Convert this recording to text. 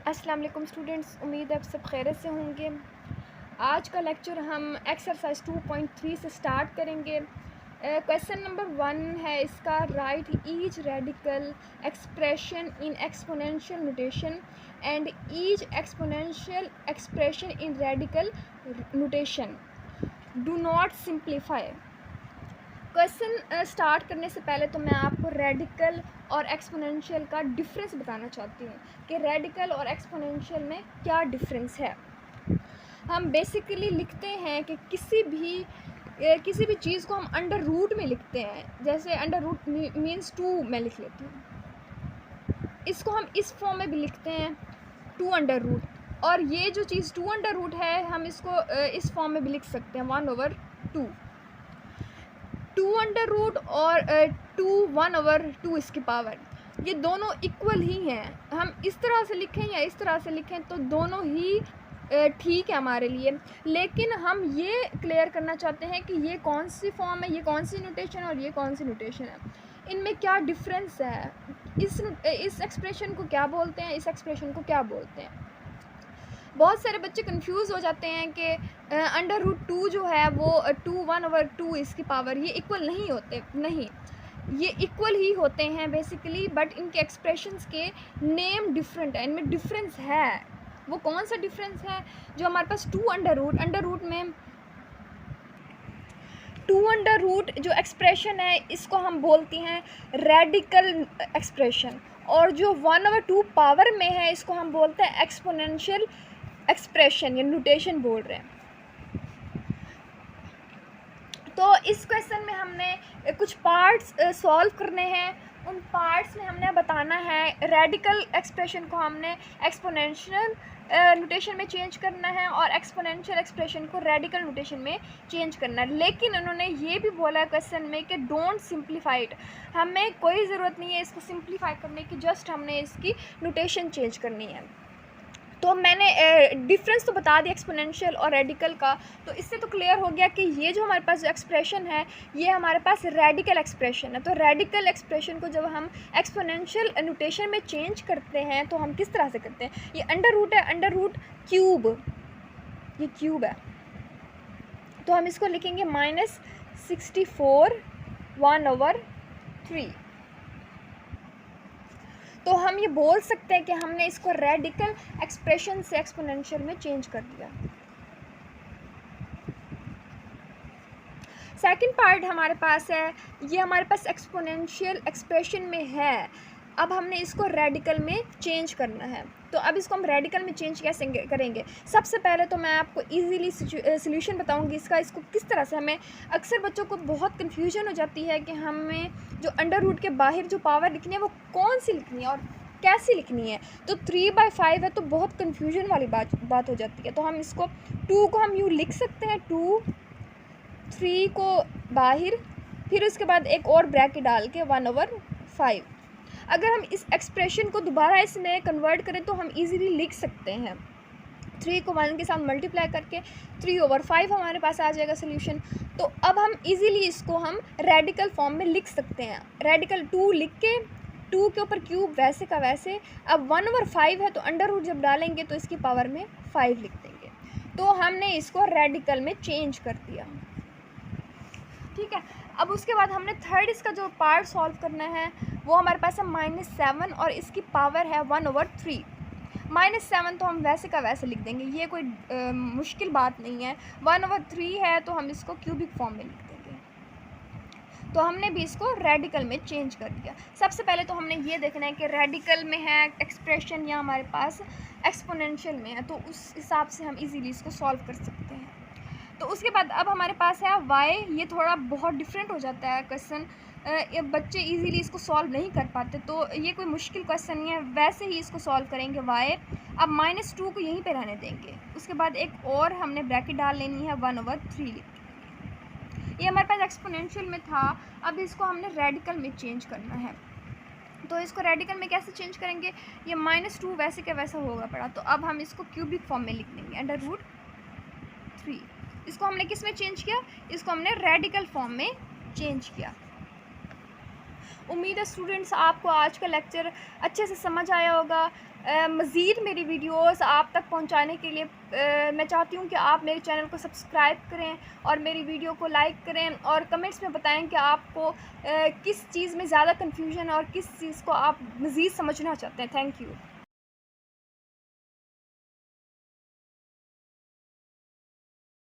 अस्सलाम वालेकुम स्टूडेंट्स, उम्मीद है आप सब खैरियत से होंगे। आज का लेक्चर हम एक्सरसाइज 2.3 से स्टार्ट करेंगे। क्वेश्चन नंबर 1 है इसका, right each radical expression in exponential notation and each exponential expression in radical notation, do not simplify. Question start करने से पहले तो मैं आपको रेडिकल और एक्सपोनेंशियल का डिफरेंस बताना चाहती हूँ कि रेडिकल और एक्सपोनेंशियल में क्या डिफरेंस है। हम बेसिकली लिखते हैं कि किसी भी चीज़ को हम अंडर रूट में लिखते हैं। जैसे अंडर रूट मीन्स 2 मैं लिख लेती हूँ, इसको हम इस फॉर्म में भी लिखते हैं 2 अंडर रूट, और ये जो चीज़ 2 अंडर रूट है हम इसको इस फॉर्म में भी लिख सकते हैं 1/2। 2 अंडर रूट और 1/2 इसकी पावर, ये दोनों इक्वल ही हैं। हम इस तरह से लिखें या इस तरह से लिखें तो दोनों ही ठीक है हमारे लिए, लेकिन हम ये क्लियर करना चाहते हैं कि ये कौन सी फॉर्म है, ये कौन सी नोटेशन और ये कौन सी नोटेशन है, इनमें क्या डिफरेंस है, इस एक्सप्रेशन को क्या बोलते हैं, इस एक्सप्रेशन को क्या बोलते हैं। बहुत सारे बच्चे कंफ्यूज हो जाते हैं कि अंडर रूट 2 जो है वो 1/2 इसकी पावर, ये इक्वल नहीं होते। नहीं, ये इक्वल ही होते हैं बेसिकली, बट इनके एक्सप्रेशंस के नेम डिफरेंट है, इनमें डिफरेंस है। वो कौन सा डिफरेंस है? जो हमारे पास 2 अंडर रूट में 2 अंडर रूट जो एक्सप्रेशन है इसको हम बोलते हैं रेडिकल एक्सप्रेशन, और जो 1/2 पावर में है इसको हम बोलते हैं एक्सपोनेंशियल एक्सप्रेशन या नोटेशन बोल रहे हैं। तो इस क्वेश्चन में हमने कुछ पार्ट्स सॉल्व करने हैं। उन पार्ट्स में हमने बताना है रेडिकल एक्सप्रेशन को हमने एक्सपोनेंशियल नोटेशन में चेंज करना है और एक्सपोनेंशियल एक्सप्रेशन को रेडिकल नोटेशन में चेंज करना है। लेकिन उन्होंने ये भी बोला है क्वेश्चन में कि डोंट सिंप्लीफाई इट, हमें कोई ज़रूरत नहीं है इसको सिंप्लीफाई करने की, जस्ट हमने इसकी नोटेशन चेंज करनी है। तो मैंने डिफरेंस तो बता दिया एक्सपोनेंशियल और रेडिकल का, तो इससे तो क्लियर हो गया कि ये जो हमारे पास एक्सप्रेशन है ये हमारे पास रेडिकल एक्सप्रेशन है। तो रेडिकल एक्सप्रेशन को जब हम एक्सपोनेंशियल नोटेशन में चेंज करते हैं तो हम किस तरह से करते हैं, ये अंडर रूट है, अंडर रूट क्यूब, ये क्यूब है, तो हम इसको लिखेंगे -64 1/3। तो हम ये बोल सकते हैं कि हमने इसको रेडिकल एक्सप्रेशन से एक्सपोनेंशियल में चेंज कर दिया। सेकंड पार्ट हमारे पास है, ये हमारे पास एक्सपोनेंशियल एक्सप्रेशन में है, अब हमने इसको रेडिकल में चेंज करना है। तो अब इसको हम रेडिकल में चेंज कैसे करेंगे? सबसे पहले तो मैं आपको इजीली सॉल्यूशन बताऊंगी इसका। इसको किस तरह से, हमें अक्सर बच्चों को बहुत कन्फ्यूजन हो जाती है कि हमें जो अंडर रूट के बाहर जो पावर लिखनी है वो कौन सी लिखनी है और कैसी लिखनी है। तो 3/5 है तो बहुत कन्फ्यूजन वाली बात हो जाती है। तो हम इसको 2 को हम यूँ लिख सकते हैं, 2 3 को बाहर, फिर उसके बाद एक और ब्रैकेट डाल के 1/5। अगर हम इस एक्सप्रेशन को दोबारा इसमें कन्वर्ट करें तो हम इजीली लिख सकते हैं 3 को 1 के साथ मल्टीप्लाई करके 3/5 हमारे पास आ जाएगा सोल्यूशन। तो अब हम इजीली इसको हम रेडिकल फॉर्म में लिख सकते हैं। रेडिकल 2 लिख के 2 के ऊपर क्यूब वैसे का वैसे, अब 1/5 है तो अंडर रूट जब डालेंगे तो इसकी पावर में 5 लिख देंगे। तो हमने इसको रेडिकल में चेंज कर दिया, ठीक है। अब उसके बाद हमने थर्ड इसका जो पार्ट सॉल्व करना है वो हमारे पास है -7 और इसकी पावर है 1/3। -7 तो हम वैसे का वैसे लिख देंगे, ये कोई मुश्किल बात नहीं है। 1/3 है तो हम इसको क्यूबिक फॉर्म में लिख देंगे। तो हमने भी इसको रेडिकल में चेंज कर दिया। सबसे पहले तो हमने ये देखना है कि रेडिकल में है एक्सप्रेशन या हमारे पास एक्सपोनेंशियल में है, तो उस हिसाब से हम इजीली इसको सॉल्व कर सकते हैं। तो उसके बाद अब हमारे पास है y, ये थोड़ा बहुत डिफरेंट हो जाता है क्वेश्चन, ये बच्चे इजीली इसको सॉल्व नहीं कर पाते, तो ये कोई मुश्किल क्वेश्चन नहीं है, वैसे ही इसको सॉल्व करेंगे y। अब -2 को यहीं पे रहने देंगे, उसके बाद एक और हमने ब्रैकेट डाल लेनी है 1/3 लिख के। ये हमारे पास एक्सपोनेंशियल में था, अब इसको हमने रेडिकल में चेंज करना है। तो इसको रेडिकल में कैसे चेंज करेंगे, ये -2 वैसे का वैसा होगा पड़ा, तो अब हम इसको क्यूबिक फॉर्म में लिख देंगे अंडर रूट 3। इसको हमने किस में चेंज किया, इसको हमने रेडिकल फॉर्म में चेंज किया। उम्मीद है स्टूडेंट्स आपको आज का लेक्चर अच्छे से समझ आया होगा। मज़ीद मेरी वीडियोस आप तक पहुंचाने के लिए मैं चाहती हूं कि आप मेरे चैनल को सब्सक्राइब करें और मेरी वीडियो को लाइक करें और कमेंट्स में बताएं कि आपको किस चीज़ में ज़्यादा कन्फ्यूजन और किस चीज़ को आप मज़ीद समझना चाहते हैं। Thank you.